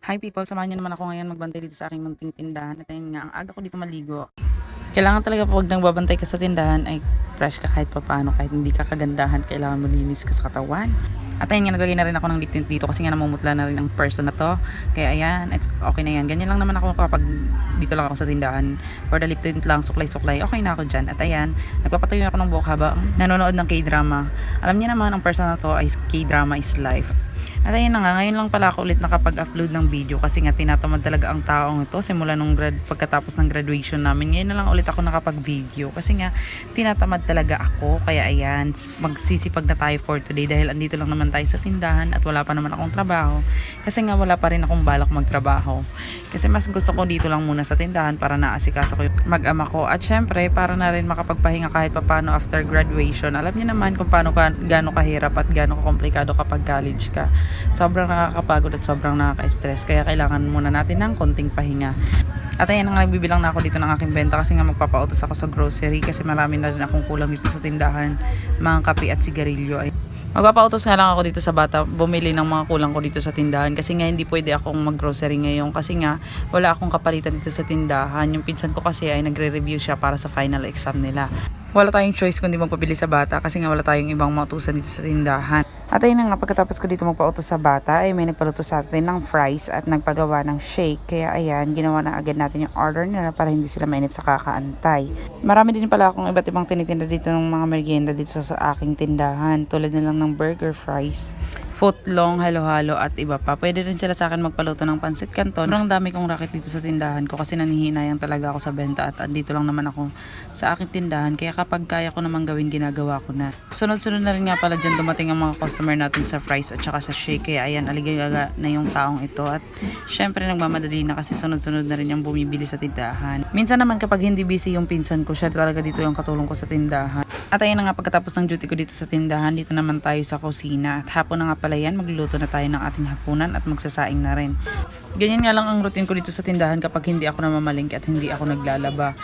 Hi people, samahan niyo naman ako ngayon magbantay dito sa aking munting tindahan. At ayun nga, ang aga ko dito maligo. Kailangan talaga pag nagbabantay ka sa tindahan ay fresh ka kahit papaano, kahit hindi ka kagandahan, kailangan mo linis ka sa katawan. At ayun nga, naglagay na rin ako ng lip tint dito kasi nga namumutla na rin ang person na to. Kaya ayan, it's okay na yan. Ganyan lang naman ako kapag dito lang ako sa tindahan. For the lip tint lang, suklay-suklay, okay na ako dyan. At ayan, nagpapatayo ako ng buhok habang nanonood ng K-drama. Alam niyo naman, ang person na to ay K-drama is life. At ayun na nga, ngayon lang pala ako ulit nakapag-upload ng video kasi nga tinatamad talaga ang taong ito simula nung pagkatapos ng graduation namin. Ngayon na lang ulit ako nakapag-video kasi nga tinatamad talaga ako. Kaya ayan, magsisipag na tayo for today dahil andito lang naman tayo sa tindahan at wala pa naman akong trabaho. Kasi nga wala pa rin akong balak magtrabaho. Kasi mas gusto ko dito lang muna sa tindahan para naasikaso ko yung mag-ama ko. At syempre, para na rin makapagpahinga kahit papano after graduation. Alam niyo naman kung paano gaano kahirap at gaano kakomplikado kapag college ka. Sobrang nakakapagod at sobrang nakaka-stress. Kaya kailangan muna natin ng konting pahinga. At ayan nga, nagbibilang na ako dito ng aking benta kasi nga magpapautos ako sa grocery kasi marami na rin akong kulang dito sa tindahan. Mga kape at sigarilyo. Magpapautos nga lang ako dito sa bata, bumili ng mga kulang ko dito sa tindahan kasi nga hindi pwede akong mag-grocery ngayon kasi nga wala akong kapalitan dito sa tindahan. Yung pinsan ko kasi ay nagre-review siya para sa final exam nila. Wala tayong choice kundi magpabili sa bata kasi nga wala tayong ibang mautusan dito sa tindahan. At ayun na nga, pagkatapos ko dito magpautos sa bata ay may nagpaluto sa atin ng fries at nagpagawa ng shake. Kaya ayan, ginawa na agad natin yung order nila para hindi sila mainip sa kakaantay. Marami din pala akong iba't ibang tinitinda dito ng mga merienda dito sa aking tindahan. Tulad na lang ng burger, fries, footlong, halo-halo at iba pa. Pwede rin sila sa akin magpaluto ng pansit canton. Sobrang dami kong racket dito sa tindahan ko kasi nanihinayang talaga ako sa benta at andito lang naman ako sa aking tindahan. Kaya kapag kaya ko naman gawin, ginagawa ko na. Sunod-sunod na rin nga pala dyan dumating ang mga customer natin sa fries at saka sa shake. Kaya ayan, aligaga na yung taong ito. At syempre nagmamadali na kasi sunod-sunod na rin yung bumibili sa tindahan. Minsan naman kapag hindi busy yung pinsan ko, siya talaga dito yung katulong ko sa tindahan. At ayun na nga, pagkatapos ng duty ko dito sa tindahan, dito naman tayo sa kusina. At hapon na nga pala yan, magluluto na tayo ng ating hapunan at magsasaing na rin. Ganyan nga lang ang routine ko dito sa tindahan kapag hindi ako namamalingki at hindi ako naglalaba.